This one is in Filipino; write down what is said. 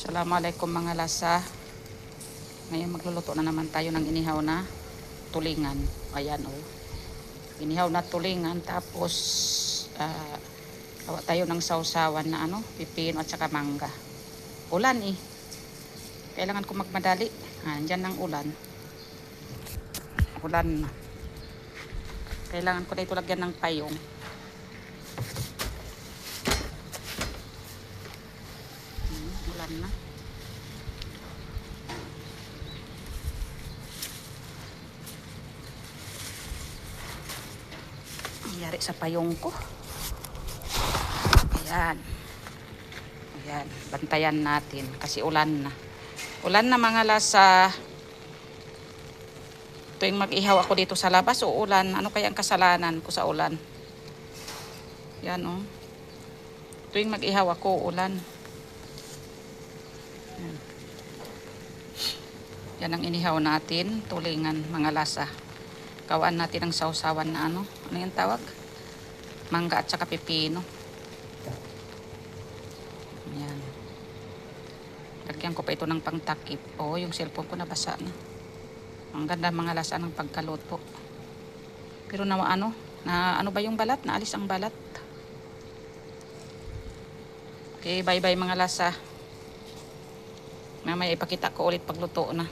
Assalamualaikum mga lasa. Ngayon magluluto na naman tayo ng inihaw na tulingan. Ayan oh. Inihaw na tulingan, tapos gawa tayo ng sausawan na pipino at saka mangga. Ulan eh. Kailangan ko magmadali. Andyan ang ulan. Ulan na. Kailangan ko na ito lagyan ng payong. Ulan na. Nangyari sa payong ko. Ayan. Ayan. Bantayan natin kasi ulan na. Ulan na mga lasa. Tuwing mag-ihaw ako dito sa labas o ulan, ano kaya ang kasalanan ko sa ulan? Yan oh. Tuwing mag-ihaw ako, ulan. Yan. Yan ang inihaw natin, tulingan mga lasa. Gawaan natin ang sausawan na ano yung tawag? Mangga at saka pipino. Yan. Lagyan ko pa ito ng pangtakip. Oh, yung cellphone ko nabasa na. Ang ganda mga lasa ng pagkaluto. Pero na ano ba yung balat? Naalis ang balat. Okay, bye bye mga lasa. Mamaya ipakita ko ulit pagluto na.